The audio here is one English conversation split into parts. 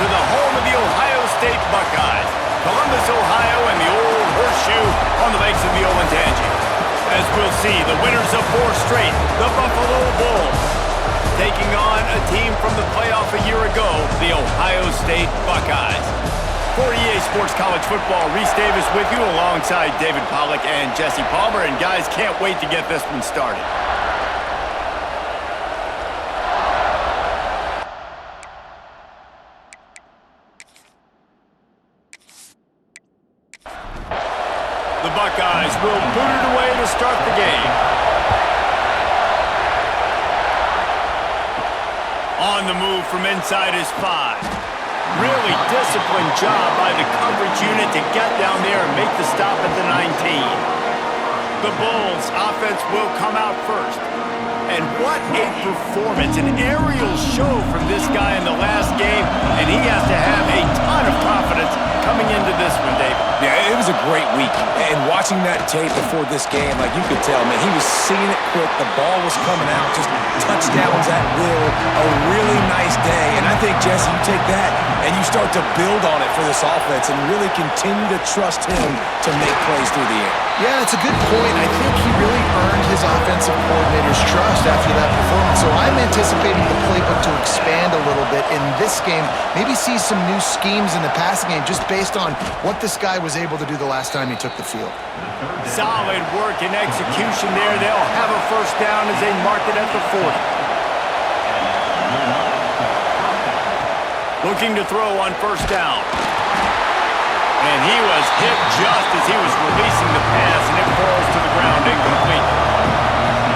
to the home of the Ohio State Buckeyes, Columbus, Ohio, and the old horseshoe on the banks of the Olentangy. As we'll see, the winners of 4 straight, the Buffalo Bulls, taking on a team from the playoff a year ago, the Ohio State Buckeyes. For EA Sports College Football, Reese Davis with you alongside David Pollack and Jesse Palmer. And guys, can't wait to get this one started. The Buckeyes will boot it away to start the game. On the move from inside his 5. Really disciplined job by the coverage unit to get down there and make the stop at the 19. The Bulls offense will come out first. And what a performance, an aerial show from this guy in the last game, and he has to have a ton of confidence coming into this one, David. Yeah, it was a great week. And watching that tape before this game, like you could tell, man, he was seeing it quick. The ball was coming out, just touchdowns at will. A really nice day. And I think, Jesse, you take that and you start to build on it for this offense and really continue to trust him to make plays through the air. Yeah, it's a good point. I think he really earned his offensive coordinator's trust after that performance. So I'm anticipating the playbook to expand a little bit in this game. Maybe see some new schemes in the passing game just based on what this guy was able to do the last time he took the field. Solid work and execution there. They'll have a first down as they mark it at the 40. Looking to throw on first down. And he was hit just as he was releasing the pass, and it falls to the ground incomplete.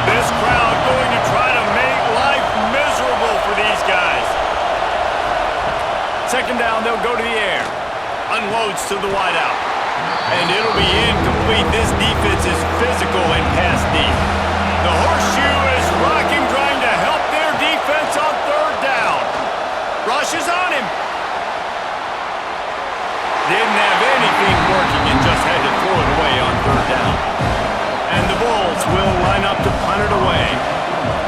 This crowd going to try to make life miserable for these guys. Second down, they'll go to the air. Unloads to the wideout. And it'll be incomplete. This defense is physical and pass deep. The horseshoe is rocking, trying to help their defense on third down. Rushes on him. Didn't have anything working and just had to throw it away on third down. And the Bulls will line up to punt it away.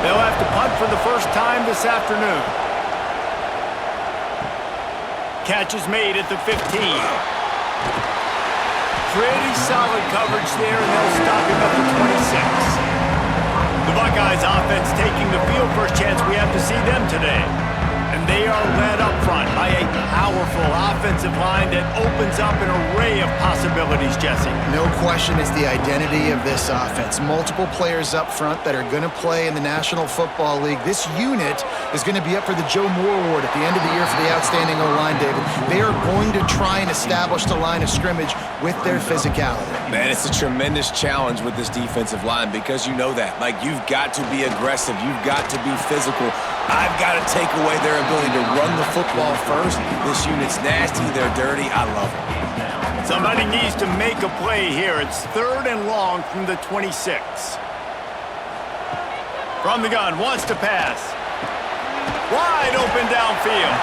They'll have to punt for the first time this afternoon. Catch is made at the 15. Pretty solid coverage there, and they'll stop him at the 26. The Buckeyes offense taking the field. First chance we have to see them today. And they are led up front by a powerful offensive line that opens up an array of possibilities, Jesse. No question is the identity of this offense. Multiple players up front that are going to play in the National Football League. This unit is going to be up for the Joe Moore Award at the end of the year for the outstanding O-line, David. They are going to try and establish the line of scrimmage with their physicality. Man, it's a tremendous challenge with this defensive line because you know that. Like, you've got to be aggressive. You've got to be physical. I've got to take away their ability to run the football first. This unit's nasty. They're dirty. I love it. Somebody needs to make a play here. It's third and long from the 26. From the gun, wants to pass. Wide open downfield.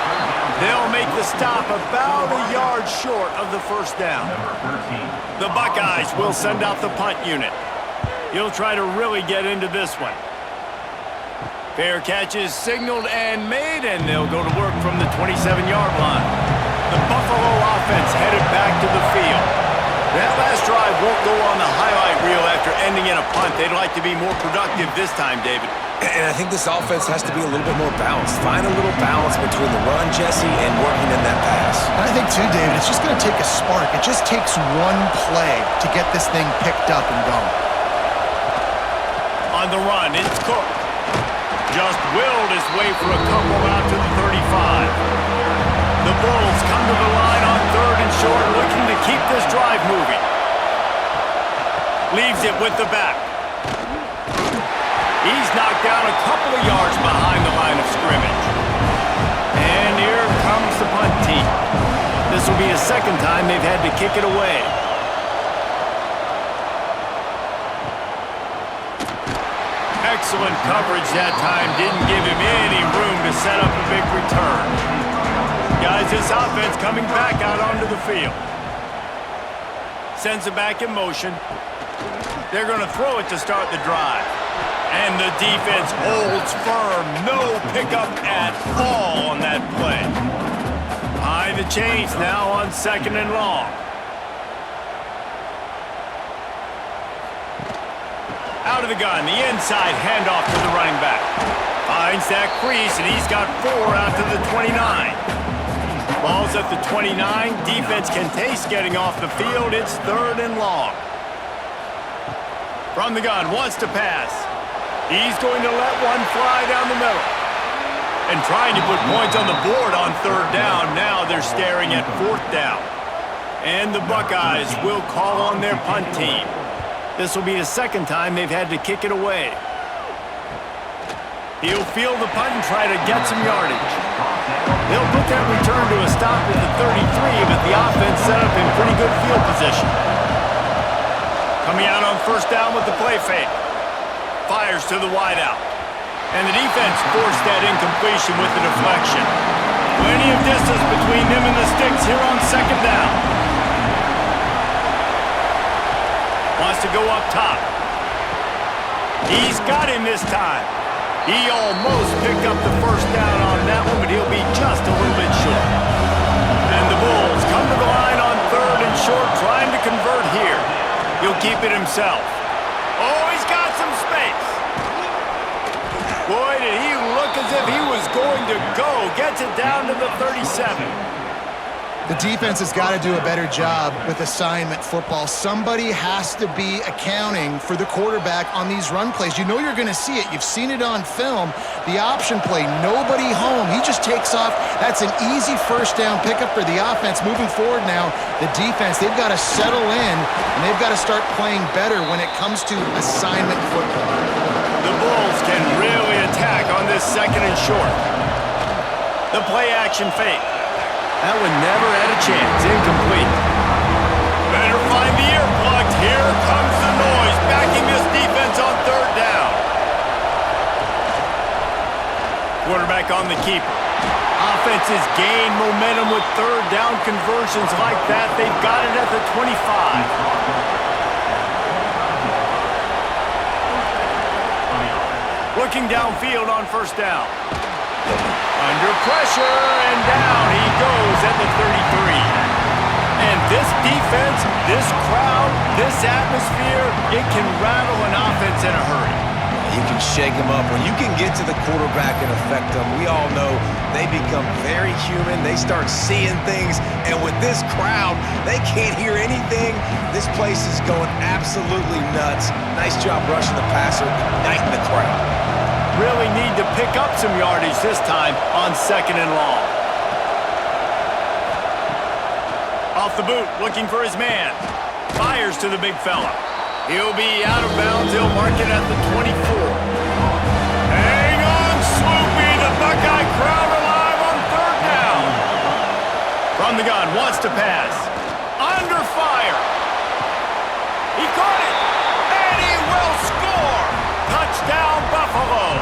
They'll make the stop about a yard short of the first down. The Buckeyes will send out the punt unit. He'll try to really get into this one. Fair catch is signaled and made, and they'll go to work from the 27-yard line. The Buffalo offense headed back to the field. That last drive won't go on the highlight reel after ending in a punt. They'd like to be more productive this time, David. And I think this offense has to be a little bit more balanced. Find a little balance between the run, Jesse, and working in that pass. I think, too, David, it's just going to take a spark. It just takes one play to get this thing picked up and going. On the run, it's Cook. Just willed his way for a couple out to the 35. The Bulls come to the line on third and short, looking to keep this drive moving. Leaves it with the back. He's knocked down a couple of yards behind the line of scrimmage. And here comes the punt team. This will be the second time they've had to kick it away. Excellent coverage that time. Didn't give him any room to set up a big return. Guys, this offense coming back out onto the field. Sends it back in motion. They're going to throw it to start the drive. And the defense holds firm. No pickup at all on that play. change now on 2nd and long. Out of the gun, the inside handoff to the running back. Finds that crease, and he's got 4 out to the 29. Ball's at the 29. Defense can taste getting off the field. It's 3rd and long. From the gun, wants to pass. He's going to let one fly down the middle. And trying to put points on the board on 3rd down. Now they're staring at 4th down. And the Buckeyes will call on their punt team. This will be the 2nd time they've had to kick it away. He'll field the punt and try to get some yardage. They'll put that return to a stop at the 33, but the offense set up in pretty good field position. Coming out on 1st down with the play fake. Fires to the wideout. And the defense forced that incompletion with the deflection. Plenty of distance between them and the sticks here on 2nd down. Wants to go up top. He's got him this time. He almost picked up the 1st down on that one, but he'll be just a little bit short. And the Bulls come to the line on 3rd and short, trying to convert here. He'll keep it himself. Oh, he's got some space. Boy, did he look as if he was going to go. Gets it down to the 37. The defense has got to do a better job with assignment football. Somebody has to be accounting for the quarterback on these run plays. You know you're going to see it. You've seen it on film. The option play, nobody home. He just takes off. That's an easy 1st down pickup for the offense. Moving forward now, the defense, they've got to settle in, and they've got to start playing better when it comes to assignment football. The Bulls can really attack on this 2nd and short. The play action fake. That one never had a chance. Incomplete. Better find the earplugs. Here comes the noise, backing this defense on 3rd down. Quarterback on the keeper. Offenses gain momentum with 3rd down conversions like that. They've got it at the 25. Looking downfield on 1st down. Under pressure, and down he goes at the 33. And this defense, this crowd, this atmosphere, it can rattle an offense in a hurry. You can shake them up. When you can get to the quarterback and affect them, we all know they become very human. They start seeing things, and with this crowd, they can't hear anything. This place is going absolutely nuts. Nice job rushing the passer, igniting the crowd. Really need to pick up some yardage this time on 2nd and long. Off the boot, looking for his man. Fires to the big fella. He'll be out of bounds. He'll mark it at the 24. Hang on, Swoopy. The Buckeye crowd alive on 3rd down. From the gun, wants to pass. Under fire. He caught it. And he will score. Touchdown, Buffalo.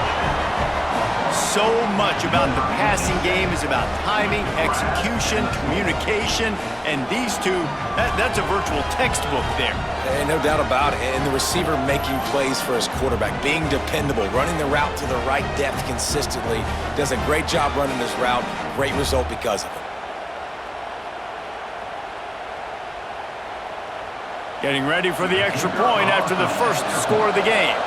So much about the passing game is about timing, execution, communication, and these two, that's a virtual textbook there. And no doubt about it. And the receiver making plays for his quarterback, being dependable, running the route to the right depth consistently. Does a great job running this route. Great result because of it. Getting ready for the extra point after the 1st score of the game.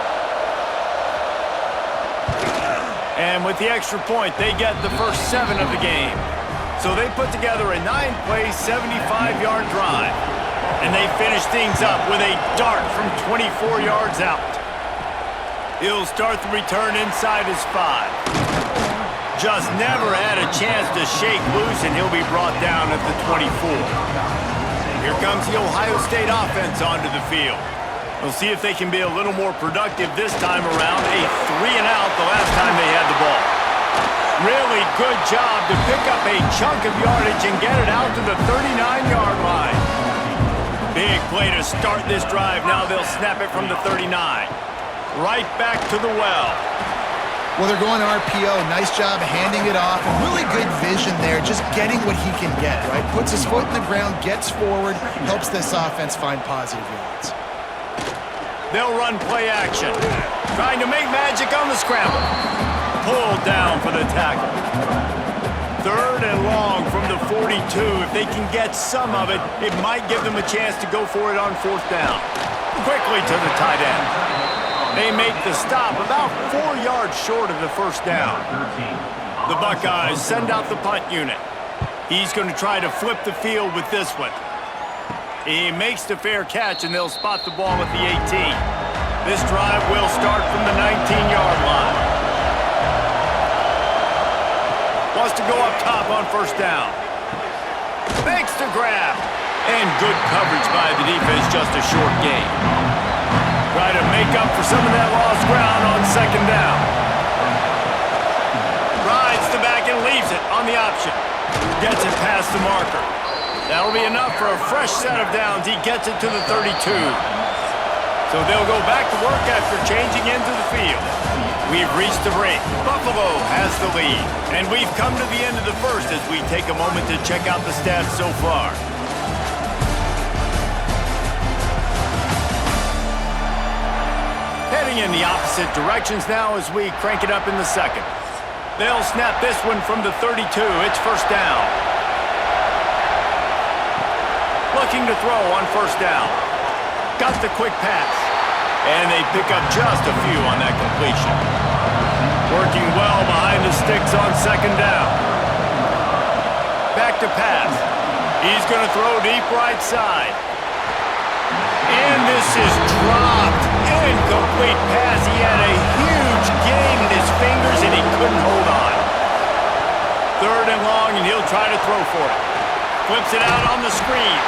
And with the extra point, they get the first 7 of the game. So they put together a 9-play, 75-yard drive. And they finish things up with a dart from 24 yards out. He'll start the return inside his 5. Just never had a chance to shake loose, and he'll be brought down at the 24. Here comes the Ohio State offense onto the field. We'll see if they can be a little more productive this time around. A 3-and-out the last time they had the ball. Really good job to pick up a chunk of yardage and get it out to the 39-yard line. Big play to start this drive. Now they'll snap it from the 39. Right back to the well. Well, they're going RPO. Nice job handing it off. And really good vision there, just getting what he can get, right? Puts his foot in the ground, gets forward, helps this offense find positive yards. They'll run play action. Trying to make magic on the scramble. Pulled down for the tackle. 3rd and long from the 42. If they can get some of it, it might give them a chance to go for it on fourth down. Quickly to the tight end. They make the stop about 4 yards short of the first down. The Buckeyes send out the punt unit. He's going to try to flip the field with this one. He makes the fair catch, and they'll spot the ball at the 18. This drive will start from the 19-yard line. Wants to go up top on first down. Makes the grab. And good coverage by the defense, just a short gain. Try to make up for some of that lost ground on second down. Rides the back and leaves it on the option. Gets it past the marker. That'll be enough for a fresh set of downs. He gets it to the 32. So they'll go back to work after changing into the field. We've reached the break. Buffalo has the lead. And we've come to the end of the first as we take a moment to check out the stats so far. Heading in the opposite directions now as we crank it up in the second. They'll snap this one from the 32. It's first down. Looking to throw on first down. Got the quick pass. And they pick up just a few on that completion. Working well behind the sticks on second down. Back to pass. He's going to throw deep right side. And this is dropped. Incomplete pass. He had a huge gain in his fingers and he couldn't hold on. Third and long, and he'll try to throw for it. Flips it out on the screen.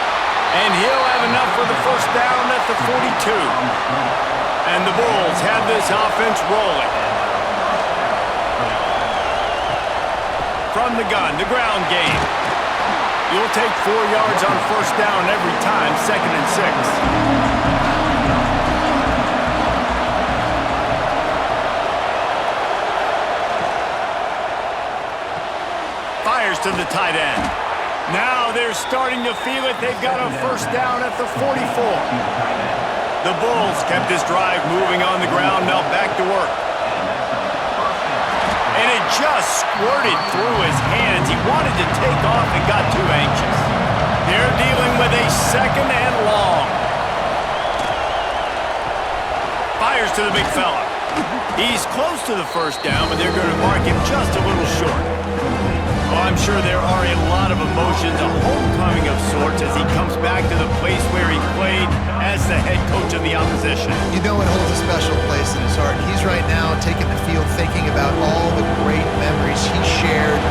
And he'll have enough for the first down at the 42. And the Bulls have this offense rolling. From the gun, the ground game. You'll take 4 yards on first down every time, 2nd and 6. Fires to the tight end. Now they're starting to feel it. They've got a first down at the 44. The Bulls kept this drive moving on the ground, now back to work. And it just squirted through his hands. He wanted to take off and got too anxious. They're dealing with a second and long. Fires to the big fella. He's close to the first down, but they're going to mark him just a little short. Well, I'm sure there are a lot of emotions, a homecoming of sorts as he comes back to the place where he played as the head coach of the opposition. You know it holds a special place in his heart. He's right now taking the field thinking about all the great memories he shared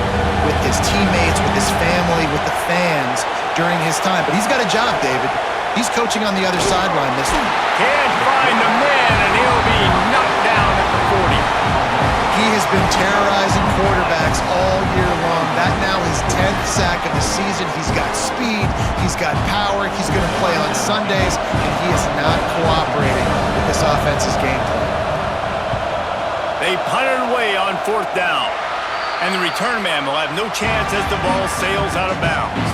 with his teammates, with his family, with the fans during his time. But he's got a job, David. He's coaching on the other sideline this one. Can't find the man, and he'll be knocked down at the 40. He has been terrorizing quarterbacks all year long. That now his 10th sack of the season. He's got speed. He's got power. He's going to play on Sundays, and he is not cooperating with this offense's game plan. They punt it away on fourth down. And the return man will have no chance as the ball sails out of bounds.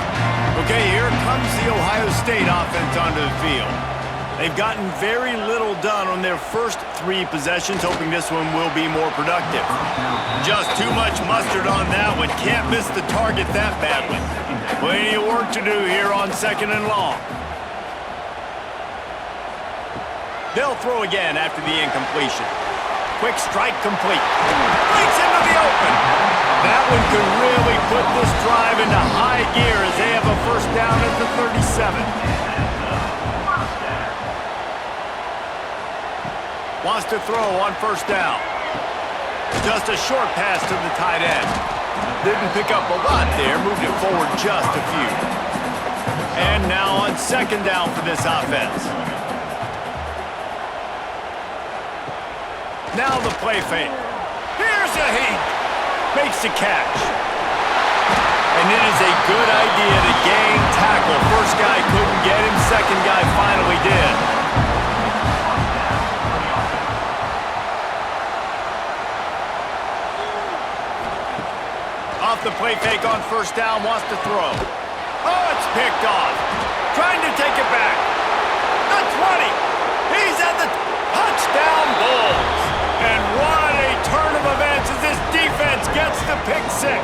Okay, here comes the Ohio State offense onto the field. They've gotten very little done on their first 3 possessions, hoping this one will be more productive. Just too much mustard on that one. Can't miss the target that badly. Plenty of work to do here on second and long. They'll throw again after the incompletion. Quick strike complete. Breaks into the open. That one could really put this drive into high gear as they have a first down at the 37. Wants to throw on first down. Just a short pass to the tight end. Didn't pick up a lot there, moved it forward just a few. And now on second down for this offense. Now the play fake. Here's a heat. Makes the catch. And it is a good idea to gang tackle. First guy couldn't get him, second guy finally did. Off the play fake on first down, wants to throw. Oh, it's picked off. Trying to take it back. The 20. He's at the touchdown Bulls. And what a turn of events as this defense gets the pick 6.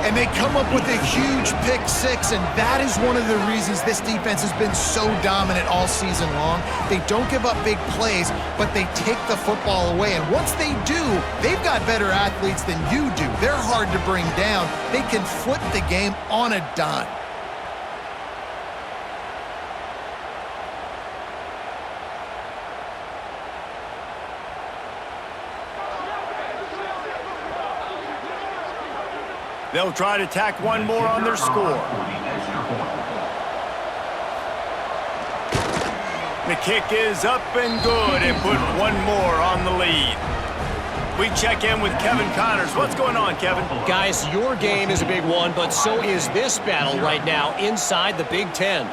And they come up with a huge pick six, and that is one of the reasons this defense has been so dominant all season long. They don't give up big plays, but they take the football away. And once they do, they've got better athletes than you do. They're hard to bring down. They can flip the game on a dime. They'll try to tack one more on their score. The kick is up and good and put one more on the lead. We check in with Kevin Connors. What's going on, Kevin? Guys, your game is a big one, but so is this battle right now inside the Big Ten.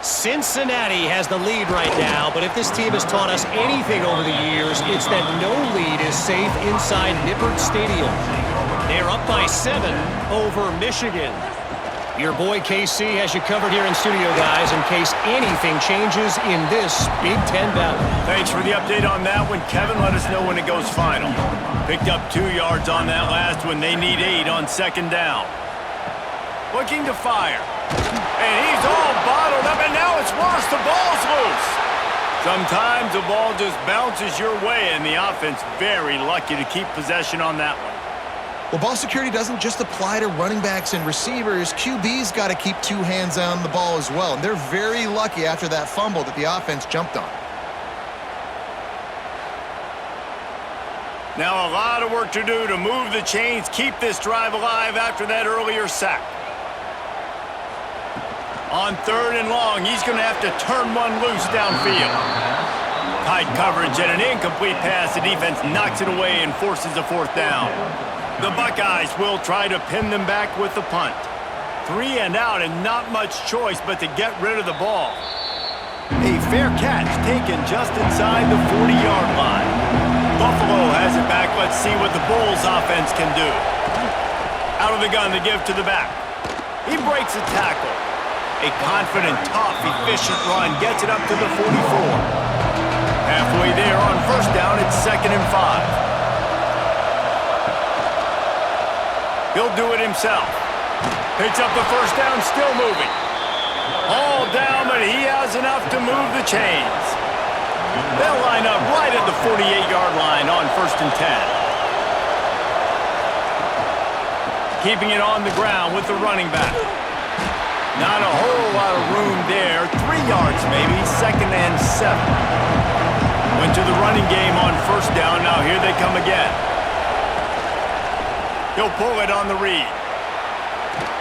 Cincinnati has the lead right now, but if this team has taught us anything over the years, it's that no lead is safe inside Nippert Stadium. They're up by 7 over Michigan. Your boy KC has you covered here in studio, guys, in case anything changes in this Big Ten battle. Thanks for the update on that one, Kevin. Let us know when it goes final. Picked up 2 yards on that last one. They need 8 on second down. Looking to fire. And he's all bottled up, and now it's worse. The ball's loose. Sometimes the ball just bounces your way, and the offense very lucky to keep possession on that one. Well, ball security doesn't just apply to running backs and receivers. QB's got to keep 2 hands on the ball as well, and they're very lucky after that fumble that the offense jumped on. Now a lot of work to do to move the chains, keep this drive alive after that earlier sack. On 3rd and long, he's going to have to turn one loose downfield. Tight coverage and an incomplete pass. The defense knocks it away and forces a 4th down. The Buckeyes will try to pin them back with the punt. 3 and out and not much choice but to get rid of the ball. A fair catch taken just inside the 40-yard line. Buffalo has it back. Let's see what the Bulls offense can do. Out of the gun to give to the back. He breaks a tackle. A confident, tough, efficient run gets it up to the 44. Halfway there on 1st down, it's 2nd and 5. He'll do it himself. Picks up the 1st down, still moving. All down, but he has enough to move the chains. They'll line up right at the 48-yard line on 1st and 10. Keeping it on the ground with the running back. Not a whole lot of room there. 3 yards maybe, 2nd and 7. Went to the running game on 1st down. Now here they come again. He'll pull it on the read.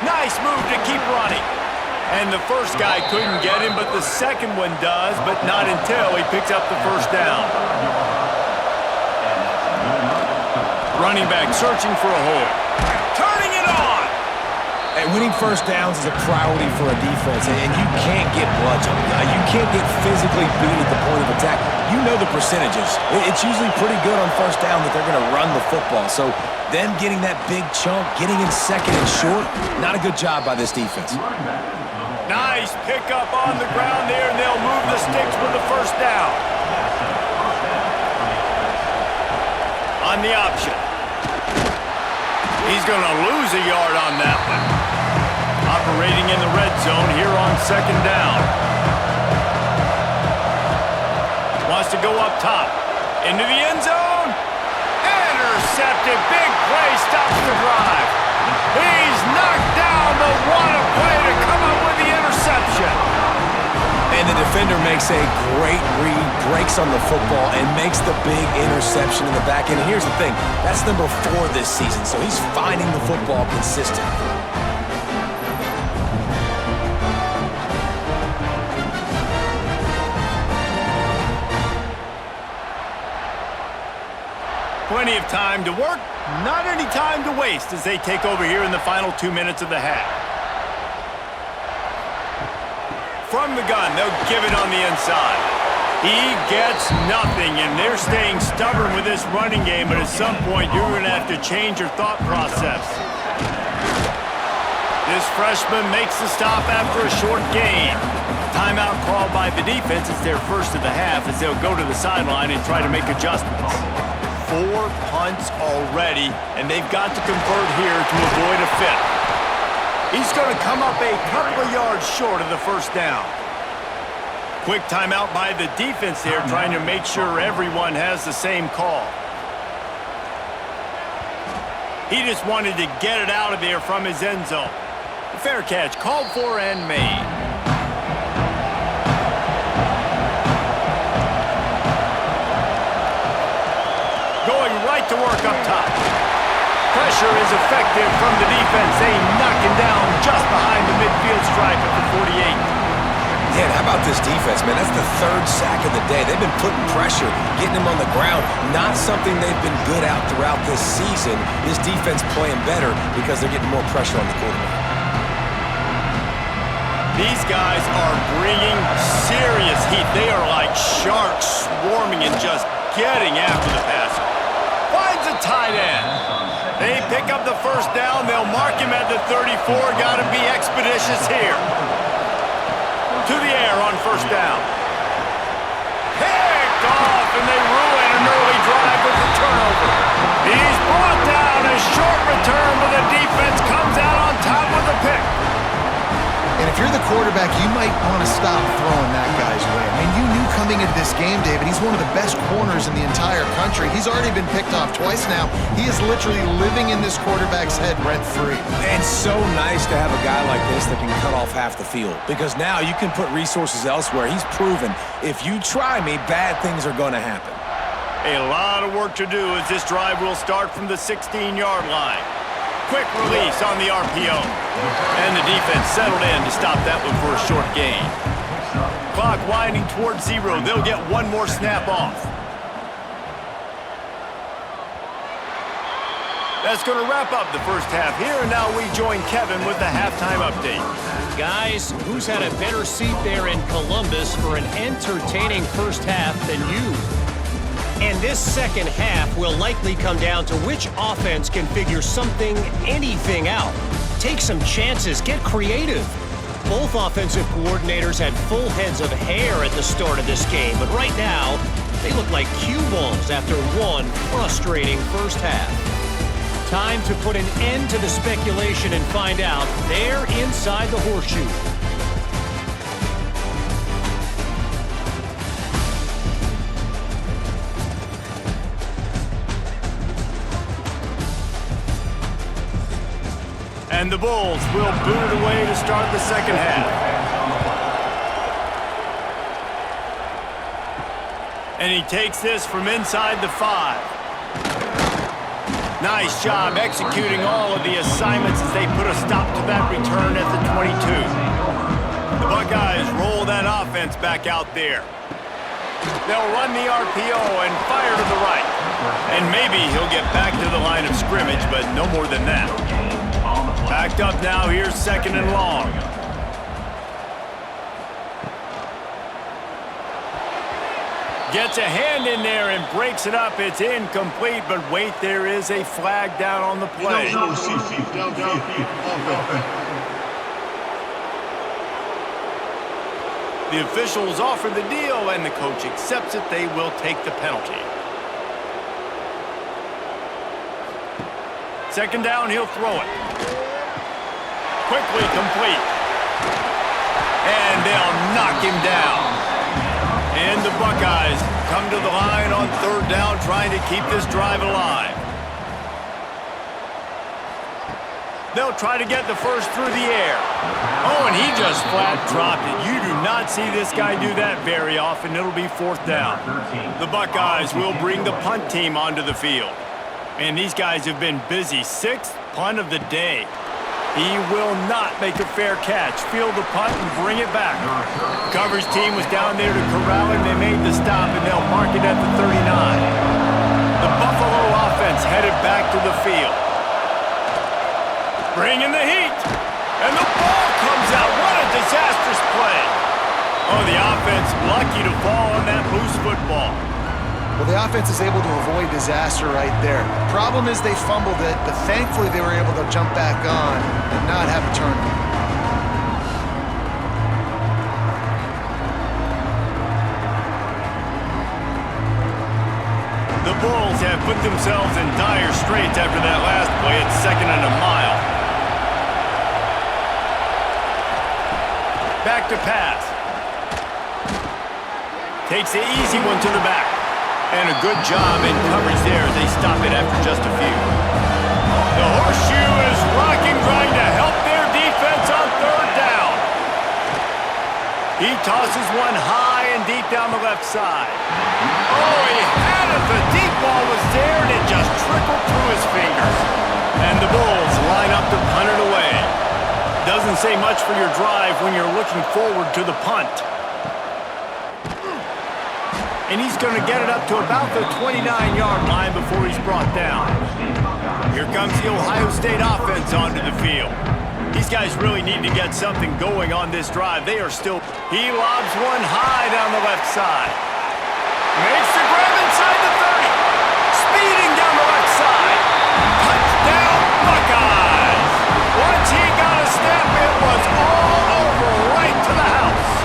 Nice move to keep running. And the first guy couldn't get him, but the second one does, but not until he picks up the 1st down. Running back searching for a hole. Turning it on! And winning 1st downs is a priority for a defense, and you can't get bludgeoned. You can't get physically beat at the point of attack. You know the percentages. It's usually pretty good on 1st down that they're going to run the football. So them getting that big chunk, getting in 2nd and short, not a good job by this defense. Nice pickup on the ground there, and they'll move the sticks with the 1st down. On the option. He's going to lose a yard on that one. Operating in the red zone here on 2nd down. Wants to go up top. Into the end zone. Intercepted. Big play stops the drive. He's knocked down, but what a play to come up with the interception. And the defender makes a great read, breaks on the football, and makes the big interception in the back end. And here's the thing, that's number 4 this season, so he's finding the football consistent. Plenty of time to work, not any time to waste as they take over here in the final 2 minutes of the half. From the gun, they'll give it on the inside. He gets nothing, and they're staying stubborn with this running game, but at some point you're going to have to change your thought process. This freshman makes the stop after a short gain. Timeout called by the defense. It's their first of the half as they'll go to the sideline and try to make adjustments. 4 punts already, and they've got to convert here to avoid a 5th. He's going to come up a couple of yards short of the first down. Quick timeout by the defense here, trying to make sure everyone has the same call. He just wanted to get it out of there from his end zone. Fair catch, called for and made. Going right to work up top. Pressure is effective from the defense. They knock him down just behind the midfield stripe at the 48. Man, how about this defense, man? That's the third sack of the day. They've been putting pressure, getting him on the ground. Not something they've been good at throughout this season. This defense playing better because they're getting more pressure on the quarterback. These guys are bringing serious heat. They are like sharks swarming and just getting after the passer. Finds a tight end. They pick up the first down. They'll mark him at the 34. Got to be expeditious here. To the air on first down. Picked off, and they ruin an early drive with the turnover. He's brought down. A short return, but the defense comes out on top with the pick. And if you're the quarterback, you might want to stop throwing that guy's way. I mean, you knew coming into this game, David, he's one of the best corners in the entire country. He's already been picked off twice now. He is literally living in this quarterback's head rent-free. And so nice to have a guy like this that can cut off half the field, because now you can put resources elsewhere. He's proven if you try me, bad things are going to happen. A lot of work to do as this drive will start from the 16-yard line. Quick release on the RPO. And the defense settled in to stop that one for a short gain. Clock winding towards 0. They'll get one more snap off. That's going to wrap up the first half here, and now we join Kevin with the halftime update. Guys, who's had a better seat there in Columbus for an entertaining first half than you? And this second half will likely come down to which offense can figure something, anything out. Take some chances, get creative. Both offensive coordinators had full heads of hair at the start of this game, but right now, they look like cue balls after one frustrating first half. Time to put an end to the speculation and find out. They're inside the horseshoe. And the Bulls will boot it away to start the second half. And he takes this from inside the 5. Nice job executing all of the assignments as they put a stop to that return at the 22. The Buckeyes roll that offense back out there. They'll run the RPO and fire to the right. And maybe he'll get back to the line of scrimmage, but no more than that. Backed up now, here's second and long. Gets a hand in there and breaks it up. It's incomplete, but wait, there is a flag down on the play. The officials offer the deal, and the coach accepts it. They will take the penalty. Second down, he'll throw it. Quickly complete. And they'll knock him down. And the Buckeyes come to the line on third down, trying to keep this drive alive. They'll try to get the first through the air. Oh, and he just flat dropped it. You do not see this guy do that very often. It'll be fourth down. The Buckeyes will bring the punt team onto the field. And these guys have been busy. 6th punt of the day. He will not make a fair catch. Field the punt and bring it back. Coverage team was down there to corral him. They made the stop, and they'll mark it at the 39. The Buffalo offense headed back to the field. Bringing the heat. And the ball comes out. What a disastrous play. Oh, the offense lucky to fall on that loose football. Well, the offense is able to avoid disaster right there. Problem is they fumbled it, but thankfully they were able to jump back on and not have a turnover. The Bulls have put themselves in dire straits after that last play. It's second and a mile. back to pass. Takes the easy one to the back. And a good job in coverage there as they stop it after just a few. The horseshoe is rocking, trying to help their defense on third down. He tosses one high and deep down the left side. Oh, he had it. The deep ball was there, and it just trickled through his fingers. And the Bulls line up to punt it away. Doesn't say much for your drive when you're looking forward to the punt. And he's going to get it up to about the 29-yard line before he's brought down. Here comes the Ohio State offense onto the field. These guys really need to get something going on this drive. They are still... He lobs one high down the left side. Makes the grab inside the 30. Speeding down the left side. Touchdown, Buckeyes! Once he got a step, it was all over right to the house.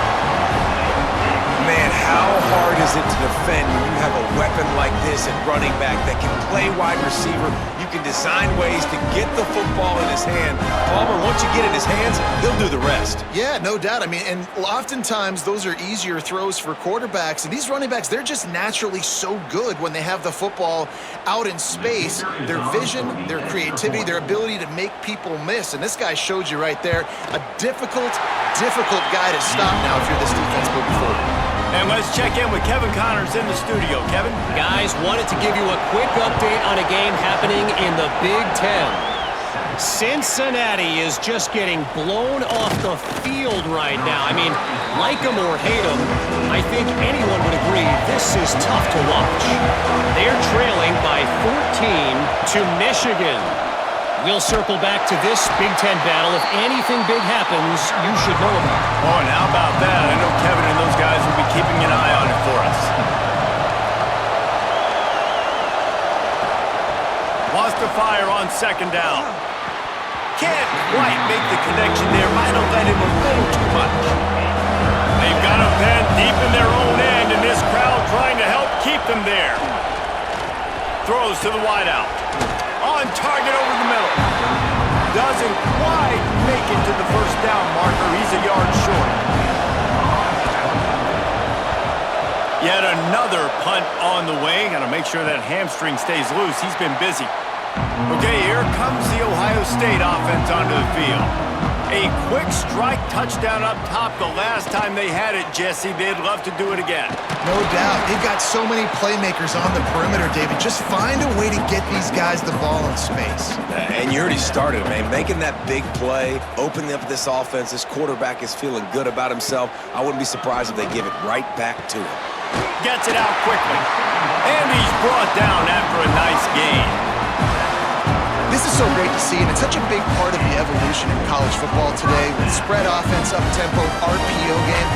Man, how hard is it to defend when you have a weapon like this at running back that can play wide receiver? You can design ways to get the football in his hand. Palmer, once you get it in his hands, he'll do the rest. Yeah, no doubt. I mean, and oftentimes those are easier throws for quarterbacks. And these running backs, they're just naturally so good when they have the football out in space. Their vision, their creativity, their ability to make people miss. And this guy showed you right there, a difficult guy to stop now if you're this defense moving forward. And let's check in with Kevin Connors in the studio. Kevin? Guys, wanted to give you a quick update on a game happening in the Big Ten. Cincinnati is just getting blown off the field right now. I mean, like them or hate them, I think anyone would agree this is tough to watch. They're trailing by 14 to Michigan. We'll circle back to this Big Ten battle. If anything big happens, you should know about it. Oh, and how about that? I know Kevin and those guys will be keeping an eye on it for us. Lost to fire on second down. Can't quite make the connection there. Might have let him a little too much. They've got him pinned deep in their own end, and this crowd trying to help keep them there. Throws to the wideout. On target over the middle. Doesn't quite make it to the first down marker. He's a yard short. Yet another punt on the way. Got to make sure that hamstring stays loose. He's been busy. Okay, here comes the Ohio State offense onto the field. A quick strike touchdown up top the last time they had it, Jesse. They'd love to do it again. No doubt. They've got so many playmakers on the perimeter, David. Just find a way to get these guys the ball in space. And you already started, man. Making that big play, opening up this offense. This quarterback is feeling good about himself. I wouldn't be surprised if they give it right back to him. Gets it out quickly. And he's brought down after a nice gain. This is so great to see, and it's such a big part of the evolution in college football today with spread offense, up-tempo, RPO game.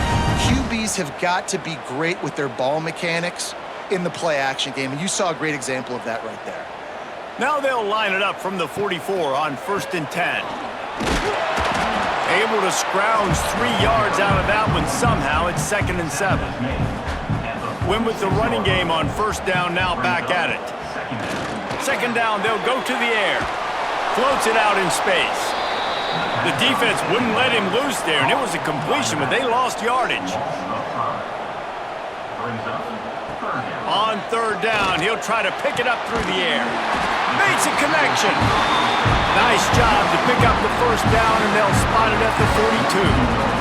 QBs have got to be great with their ball mechanics in the play-action game, and you saw a great example of that right there. Now they'll line it up from the 44 on 1st and 10. Able to scrounge 3 yards out of that one somehow. It's 2nd and 7. Win with the running game on 1st down, now back at it. 2nd down, they'll go to the air. Floats it out in space. The defense wouldn't let him loose there, and it was a completion, but they lost yardage. On 3rd down, he'll try to pick it up through the air. Makes a connection. Nice job to pick up the 1st down, and they'll spot it at the 42.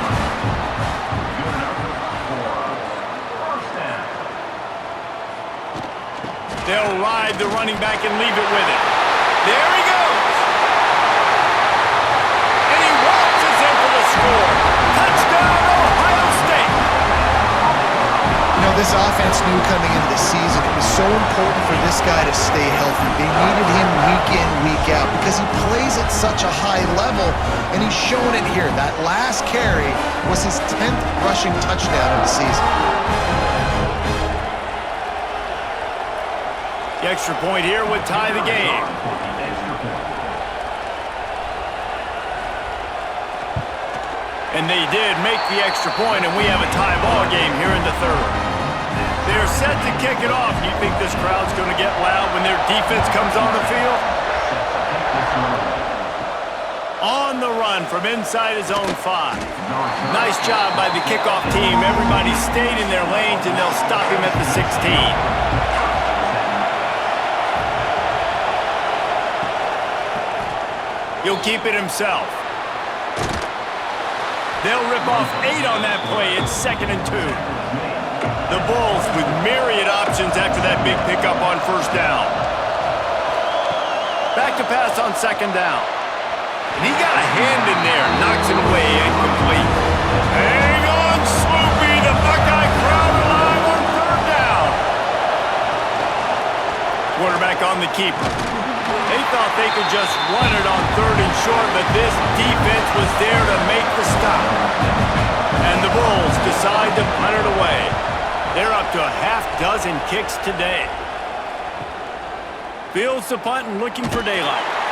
They'll ride the running back and leave it with it. There he goes. And he waltzes in for the score. Touchdown, Ohio State. You know, this offense knew coming into the season it was so important for this guy to stay healthy. They needed him week in, week out because he plays at such a high level, and he's shown it here. That last carry was his 10th rushing touchdown of the season. The extra point here would tie the game. And they did make the extra point, and we have a tie ball game here in the 3rd. They're set to kick it off. You think this crowd's going to get loud when their defense comes on the field? On the run from inside his own 5. Nice job by the kickoff team. Everybody stayed in their lanes, and they'll stop him at the 16. He'll keep it himself. They'll rip off 8 on that play. It's 2nd and 2. The Bulls with myriad options after that big pickup on 1st down. Back to pass on 2nd down. And he got a hand in there, knocks it away, incomplete. Hang on, Sloopy, the Buckeye crowd alive on 3rd down. Quarterback on the keeper. They thought they could just run it on 3rd and short, but this defense was there to make the stop. And the Bulls decide to punt it away. They're up to a half-dozen kicks today. Fields the punt and looking for daylight.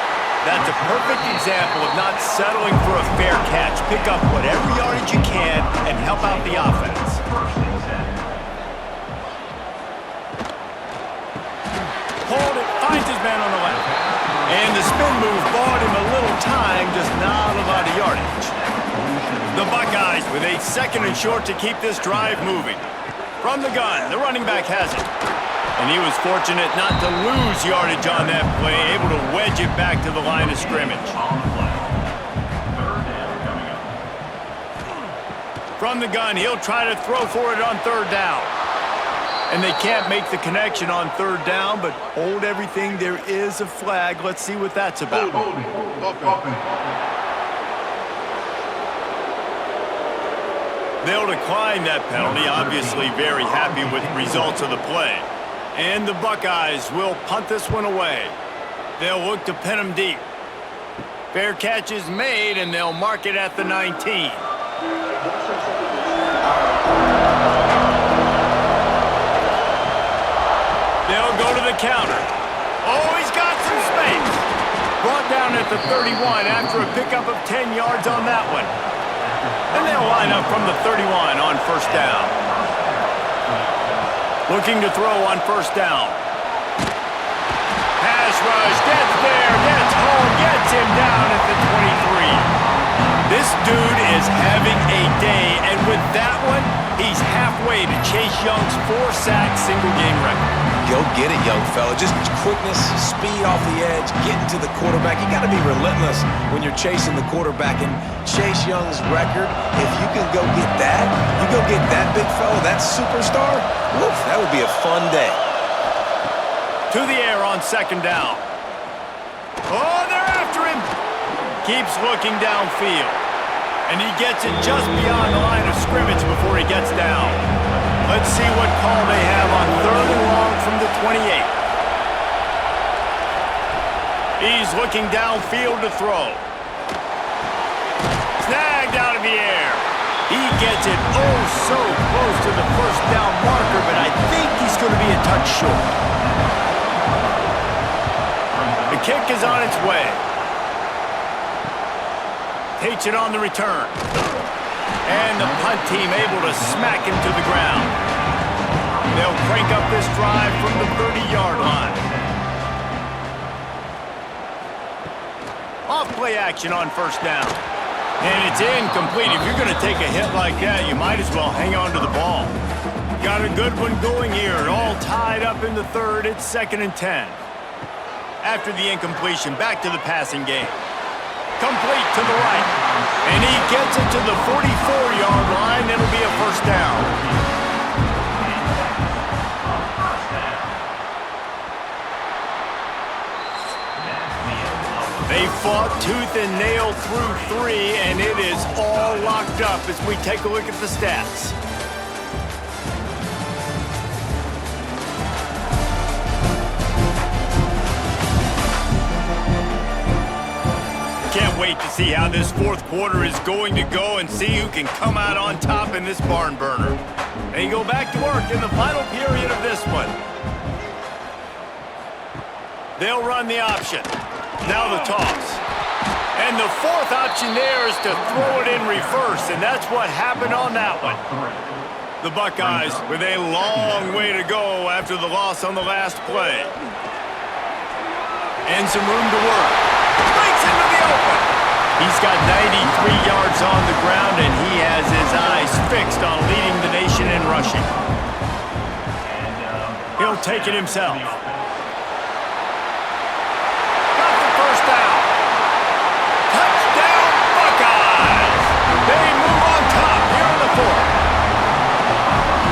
That's a perfect example of not settling for a fair catch. Pick up whatever yardage you can and help out the offense. Hold it, finds his man on the left. And the spin move bought him a little time, just not a lot of yardage. The Buckeyes with a 2nd and short to keep this drive moving. From the gun, the running back has it. And he was fortunate not to lose yardage on that play, able to wedge it back to the line of scrimmage. From the gun, he'll try to throw for it on 3rd down. And they can't make the connection on 3rd down, but hold everything. There is a flag. Let's see what that's about. They'll decline that penalty, obviously very happy with the results of the play. And the Buckeyes will punt this one away. They'll look to pin him deep. Fair catch is made, and they'll mark it at the 19. They'll go to the counter. Oh, he's got some space. Brought down at the 31 after a pickup of 10 yards on that one. And they'll line up from the 31 on 1st down. Looking to throw on 1st down. Pass rush, gets there, gets home, gets him down at the 23. This dude is having a day, and with that one, he's halfway to Chase Young's 4-sack single-game record. Go get it, young fella. Just quickness, speed off the edge, getting to the quarterback. You got to be relentless when you're chasing the quarterback. And Chase Young's record, if you can go get that, you go get that big fella, that superstar, woof, that would be a fun day. To the air on 2nd down. Oh, they're after him. Keeps looking downfield. And he gets it just beyond the line of scrimmage before he gets down. Let's see what call they have on 3rd and long from the 28. He's looking downfield to throw. Snagged out of the air. He gets it oh so close to the 1st down marker, but I think he's going to be a touch short. The kick is on its way. Takes it on the return. And the punt team able to smack him to the ground. They'll crank up this drive from the 30-yard line. Off play action on 1st down. And it's incomplete. If you're going to take a hit like that, you might as well hang on to the ball. Got a good one going here. All tied up in the 3rd. It's 2nd and 10. After the incompletion, back to the passing game. Complete to the right. And he gets it to the 44-yard line. It'll be a 1st down. They fought tooth and nail through 3, and it is all locked up as we take a look at the stats. Can't wait to see how this 4th quarter is going to go and see who can come out on top in this barn burner. They go back to work in the final period of this one. They'll run the option. Now the toss. And the 4th option there is to throw it in reverse, and that's what happened on that one. The Buckeyes with a long way to go after the loss on the last play. And some room to work. Breaks into the open. He He's got 93 yards on the ground, and he has his eyes fixed on leading the nation in rushing. He'll take it himself. Got the first down. Touchdown, Buckeyes! They move on top here in the fourth.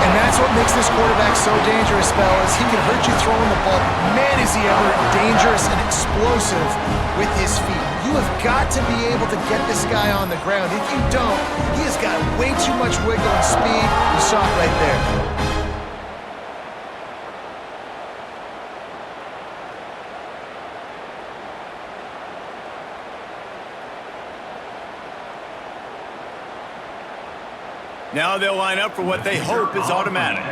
And that's what makes this quarterback so dangerous, fellas. He can hurt you throwing the ball. Man, is he ever dangerous and explosive with his feet. You have got to be able to get this guy on the ground. If you don't, he has got way too much wiggle and speed. You saw it right there. Now they'll line up for what they hope is automatic.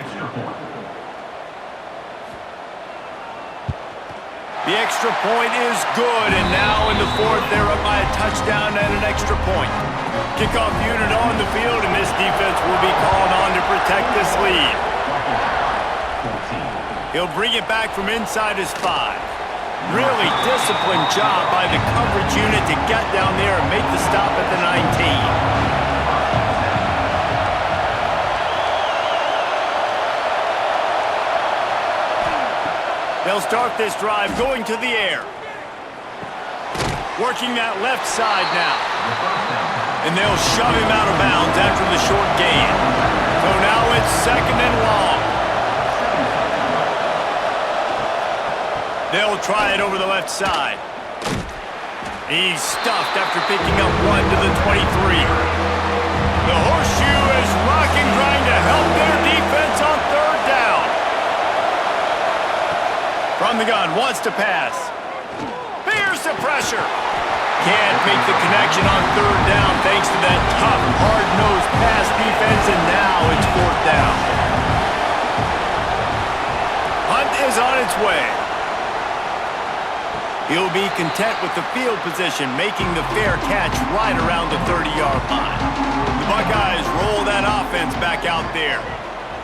The extra point is good, and now in the fourth, they're up by a touchdown and an extra point. Kickoff unit on the field, and this defense will be called on to protect this lead. He'll bring it back from inside his 5. Really disciplined job by the coverage unit to get down there and make the stop at the 19. They'll start this drive going to the air. Working that left side now. And they'll shove him out of bounds after the short gain. So now it's 2nd and long. They'll try it over the left side. He's stuffed after picking up 1 to the 23. The horseshoe is rocking, trying to help their defense on 3rd down. From the gun, wants to pass. Here's the pressure. Can't make the connection on 3rd down thanks to that tough, hard-nosed pass defense, and now it's 4th down. Hunt is on its way. He'll be content with the field position, making the fair catch right around the 30-yard line. The Buckeyes roll that offense back out there.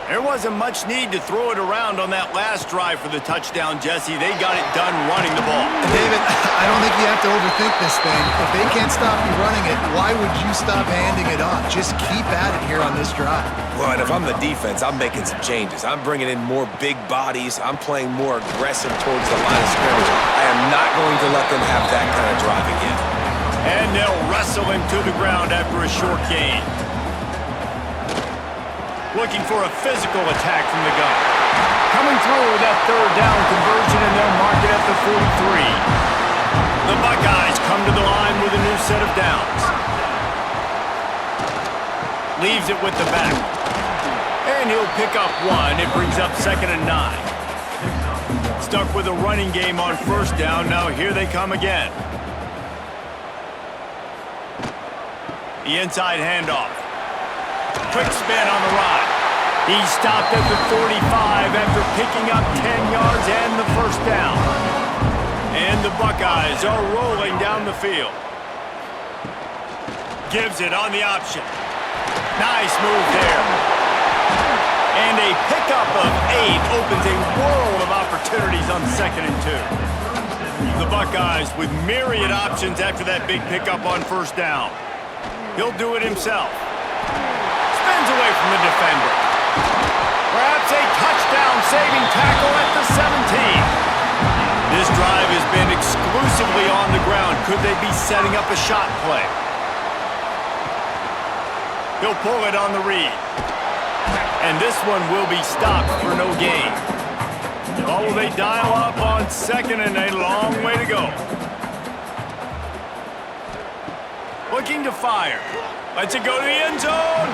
There wasn't much need to throw it around on that last drive for the touchdown, Jesse. They got it done running the ball. And David, I don't think you have to overthink this thing. If they can't stop you running it, why would you stop handing it off? Just keep at it here on this drive. Well, and if I'm the defense, I'm making some changes. I'm bringing in more big bodies. I'm playing more aggressive towards the line of scrimmage. I am not going to let them have that kind of drive again. And they'll wrestle him to the ground after a short gain. Looking for a physical attack from the gun. Coming through with that 3rd down conversion, and they'll mark it at the 43. The Buckeyes come to the line with a new set of downs. Leaves it with the back. And he'll pick up 1. It brings up 2nd and 9. Stuck with a running game on 1st down. Now here they come again. The inside handoff. Quick spin on the ride. He stopped at the 45 after picking up 10 yards and the 1st down. And the Buckeyes are rolling down the field. Gives it on the option. Nice move there. And a pickup of 8 opens a world of opportunities on 2nd and 2. The Buckeyes with myriad options after that big pickup on 1st down. He'll do it himself. Spins away from the defender. Perhaps a touchdown-saving tackle at the 17. This drive has been exclusively on the ground. Could they be setting up a shot play? He'll pull it on the read. And this one will be stopped for no gain. Oh, will they dial up on 2nd and a long way to go. Looking to fire. Lets it go to the end zone.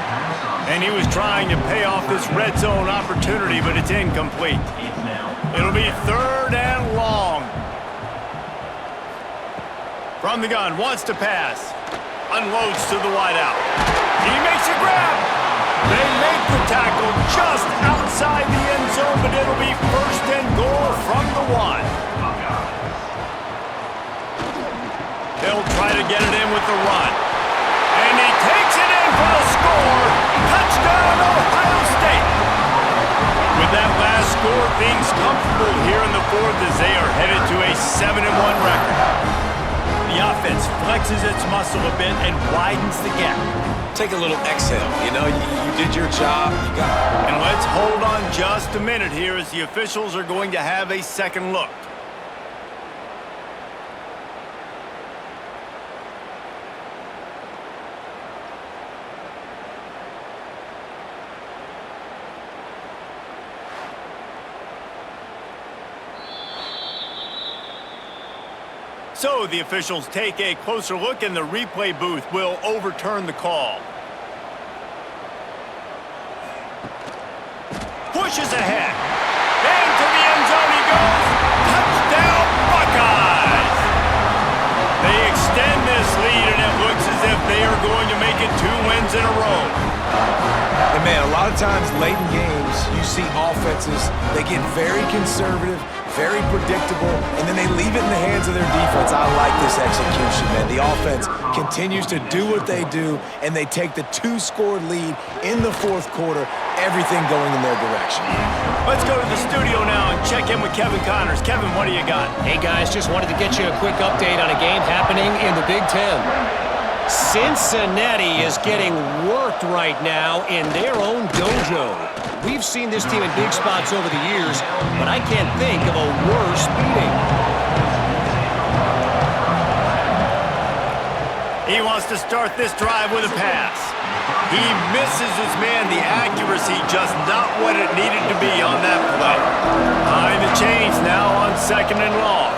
And he was trying to pay off this red zone opportunity, but it's incomplete. It'll be 3rd and long. From the gun, wants to pass. Unloads to the wideout. He makes a grab. They make the tackle just outside the end zone, but it'll be 1st and goal from the 1. They'll try to get it in with the run. And he takes it in for the score. Touchdown, Ohio State. With that last score, things comfortable here in the 4th as they are headed to a 7-1 record. The offense flexes its muscle a bit and widens the gap. Take a little exhale. You did your job. You got. And let's hold on just a minute here as the officials are going to have a second look. So the officials take a closer look and the replay booth will overturn the call. Pushes ahead. Into the end zone he goes. Touchdown, Buckeyes! They extend this lead and it looks as if they are going to make it 2 wins in a row. And man, a lot of times late in games, you see offenses, they get very conservative, very predictable, and then they leave it in the hands of their defense. I like this execution, man. The offense continues to do what they do, and they take the 2-score lead in the fourth quarter, everything going in their direction. Let's go to the studio now and check in with Kevin Connors. Kevin, what do you got? Hey, guys, just wanted to get you a quick update on a game happening in the Big Ten. Cincinnati is getting worked right now in their own dojo. We've seen this team in big spots over the years, but I can't think of a worse beating. He wants to start this drive with a pass. He misses his man. The accuracy just not what it needed to be on that play. Behind the chains now on 2nd and long.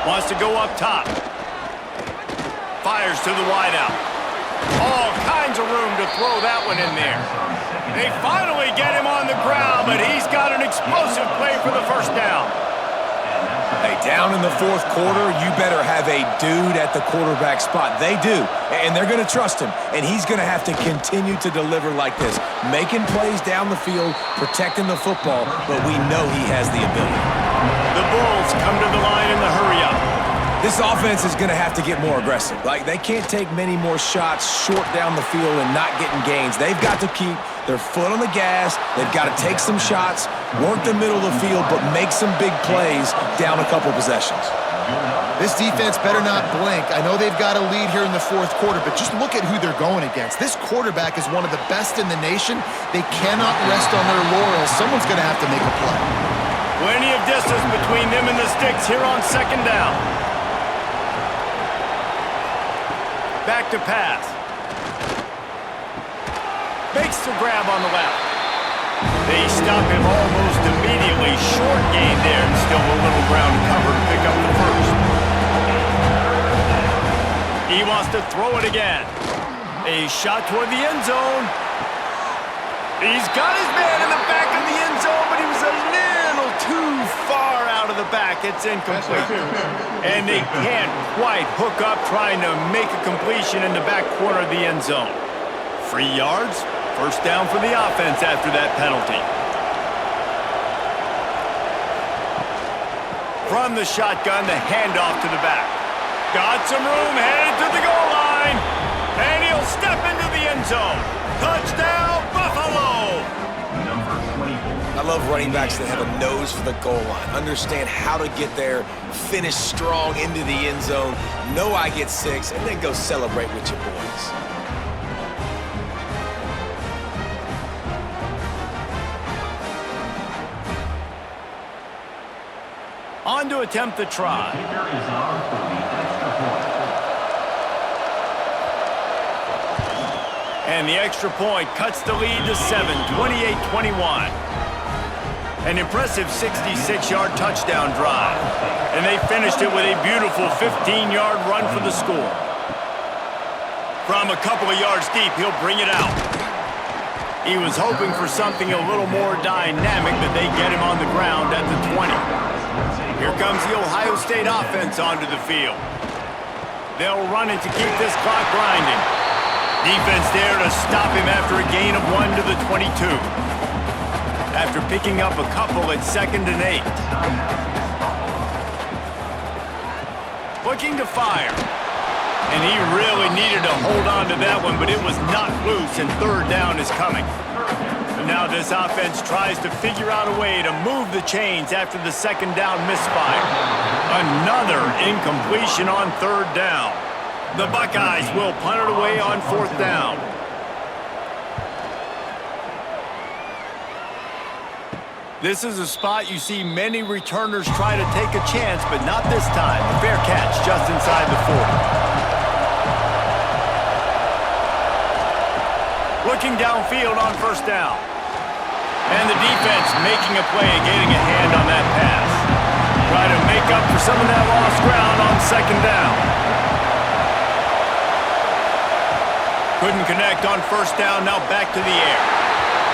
Wants to go up top. Fires to the wideout. All kinds of room to throw that one in there. They finally get him on the ground, but he's got an explosive play for the first down. Hey, down in the fourth quarter, you better have a dude at the quarterback spot. They do, and they're going to trust him, and he's going to have to continue to deliver like this, making plays down the field, protecting the football, but we know he has the ability. The Bulls come to the line in the hurry-up. This offense is going to have to get more aggressive. They can't take many more shots short down the field and not getting gains. They've got to keep their foot on the gas. They've got to take some shots, work the middle of the field, but make some big plays down a couple possessions. This defense better not blink. I know they've got a lead here in the fourth quarter, but just look at who they're going against. This quarterback is one of the best in the nation. They cannot rest on their laurels. Someone's going to have to make a play. Plenty of distance between them and the sticks here on 2nd down. Back to pass. Makes the grab on the left. They stop him almost immediately. Short gain there and still a little ground cover to pick up the first. He wants to throw it again. A shot toward the end zone. He's got his man in the back of the end zone, but he was a little too far out of the back. It's incomplete. And they can't quite hook up trying to make a completion in the back corner of the end zone. 3 yards, first down for the offense after that penalty. From the shotgun, the handoff to the back. Got some room, headed to the goal line. And he'll step into the end zone. Touchdown, Buffalo! I love running backs that have a nose for the goal line, understand how to get there, finish strong into the end zone, know I get 6, and then go celebrate with your boys. On to attempt the try. And the extra point cuts the lead to 7, 28-21. An impressive 66-yard touchdown drive. And they finished it with a beautiful 15-yard run for the score. From a couple of yards deep, he'll bring it out. He was hoping for something a little more dynamic, but they get him on the ground at the 20. Here comes the Ohio State offense onto the field. They'll run it to keep this clock grinding. Defense there to stop him after a gain of 1 to the 22. After picking up a couple at 2nd and 8. Looking to fire. And he really needed to hold on to that one, but it was not loose, and 3rd down is coming. Now this offense tries to figure out a way to move the chains after the second down misfire. Another incompletion on third down. The Buckeyes will punt it away on fourth down. This is a spot you see many returners try to take a chance, but not this time. A fair catch just inside the 40. Looking downfield on first down. And the defense making a play and getting a hand on that pass. Try to make up for some of that lost ground on second down. Couldn't connect on first down, now back to the air.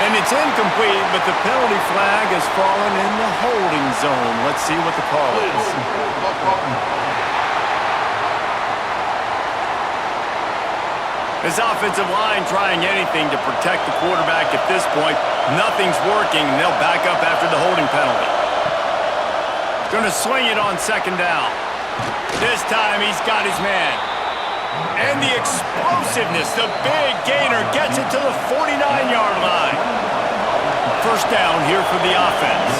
And it's incomplete, but the penalty flag has fallen in the holding zone. Let's see what the call is. This offensive line trying anything to protect the quarterback at this point. Nothing's working, and they'll back up after the holding penalty. Gonna swing it on second down. This time he's got his man. And the explosiveness, the big gainer gets it to the 49-yard line. First down here for the offense.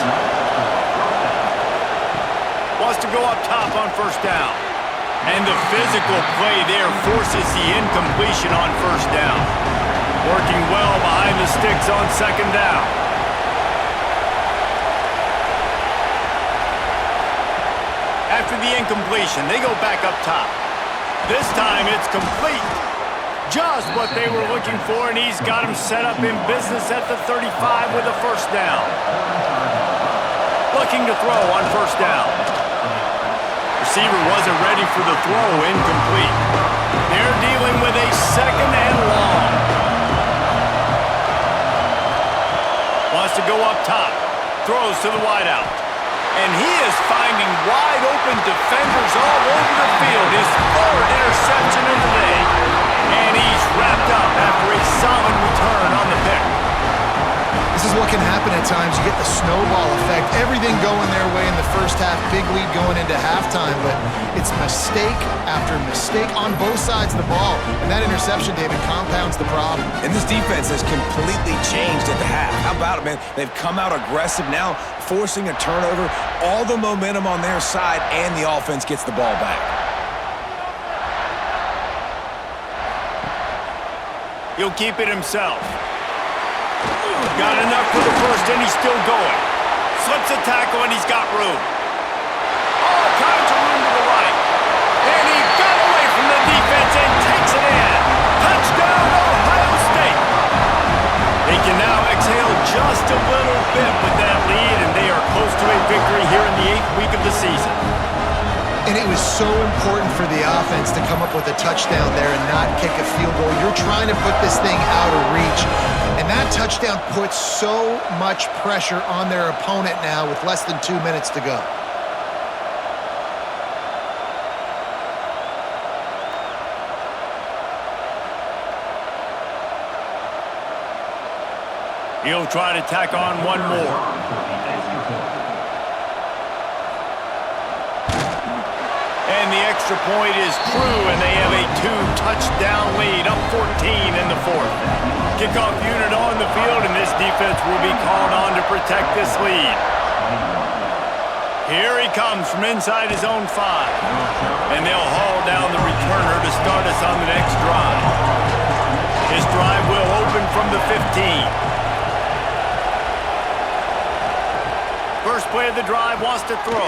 Wants to go up top on first down. And the physical play there forces the incompletion on first down. Working well behind the sticks on second down. After the incompletion, they go back up top. This time it's complete. Just what they were looking for, and he's got him set up in business at the 35 with a first down. Looking to throw on first down. Receiver wasn't ready for the throw, incomplete. They're dealing with a second and long. Wants to go up top. Throws to the wideout. And he is finding wide-open defenders all over the field. His third interception of the day. And he's wrapped up after a solid return on the pick. This is what can happen at times. You get the snowball effect. Everything going their way in the first half. Big lead going into halftime. But it's mistake after mistake on both sides of the ball. And that interception, David, compounds the problem. And this defense has completely changed at the half. How about it, man? They've come out aggressive now, forcing a turnover. All the momentum on their side, and the offense gets the ball back. He'll keep it himself. Got enough for the first, and he's still going. Slips a tackle, and he's got room. All kinds of room to the right. And he got away from the defense and takes it in. Touchdown, Ohio State. They can now exhale just a little bit with that lead, and they are close to a victory here in the 8th week of the season. And it was so important for the offense to come up with a touchdown there and not kick a field goal. You're trying to put this thing out of reach. And that touchdown puts so much pressure on their opponent now with less than 2 minutes to go. He'll try to tack on one more. And the extra point is true, and they have a 2-touchdown lead, up 14 in the 4th. Kickoff unit on the field, and this defense will be called on to protect this lead. Here he comes from inside his own 5. And they'll haul down the returner to start us on the next drive. His drive will open from the 15. First play of the drive, wants to throw.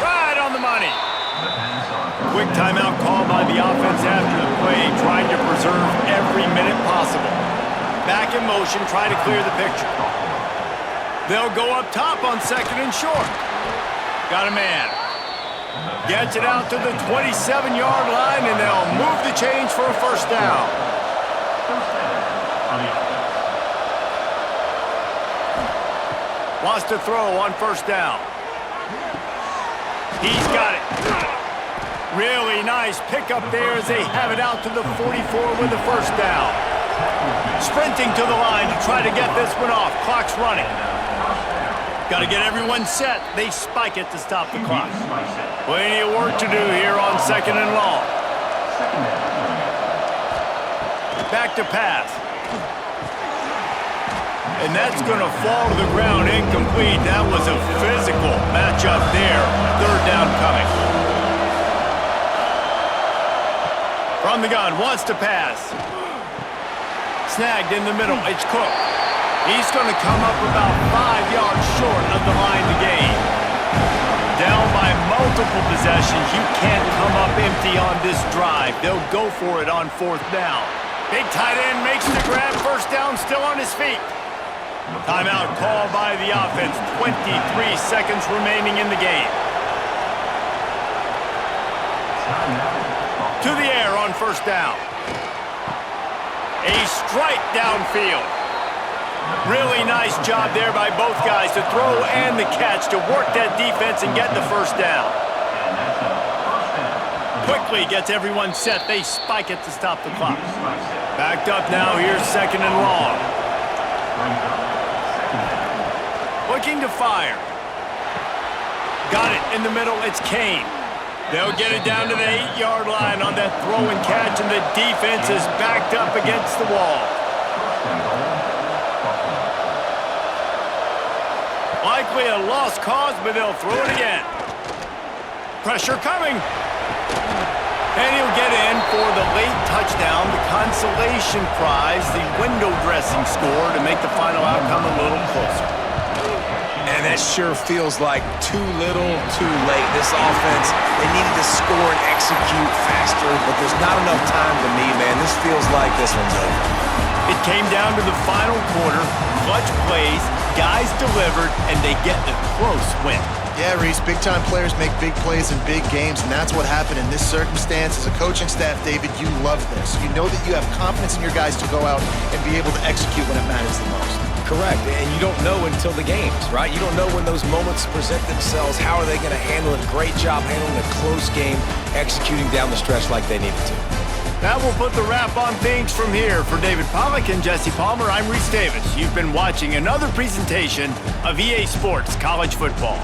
Right on the money. Quick timeout call by the offense after the play, trying to preserve every minute possible. Back in motion, try to clear the picture. They'll go up top on second and short. Got a man. Gets it out to the 27-yard line, and they'll move the chains for a first down. Wants to throw on first down. He's got it. Really nice pickup there as they have it out to the 44 with the first down. Sprinting to the line to try to get this one off. Clock's running. Got to get everyone set. They spike it to stop the clock. Plenty of work to do here on second and long. Back to pass. And that's going to fall to the ground incomplete. That was a physical matchup there. Third down coming. From the gun, wants to pass. Snagged in the middle. It's Cook. He's going to come up about 5 yards short of the line to gain. Down by multiple possessions. You can't come up empty on this drive. They'll go for it on fourth down. Big tight end makes the grab. First down, still on his feet. Timeout called by the offense. 23 seconds remaining in the game. To the air on first down. A strike downfield. Really nice job there by both guys to throw and the catch to work that defense and get the first down. Quickly gets everyone set. They spike it to stop the clock. Backed up now. Here's second and long. Looking to fire. Got it in the middle. It's Kane. They'll get it down to the 8-yard line on that throw and catch, and the defense is backed up against the wall. Likely a lost cause, but they'll throw it again. Pressure coming. And he'll get in for the late touchdown, the consolation prize, the window dressing score to make the final outcome a little closer. And that sure feels like too little, too late. This offense, they needed to score and execute faster, but there's not enough time to me, man. This feels like this one's over. It came down to the final quarter, clutch plays, guys delivered, and they get a close win. Yeah, Reese, big-time players make big plays in big games, and that's what happened in this circumstance. As a coaching staff, David, you love this. You know that you have confidence in your guys to go out and be able to execute when it matters the most. Correct, and you don't know until the games, right? You don't know when those moments present themselves. How are they going to handle it? Great job handling a close game, executing down the stretch like they needed to. That will put the wrap on things from here. For David Pollack and Jesse Palmer, I'm Reese Davis. You've been watching another presentation of EA Sports College Football.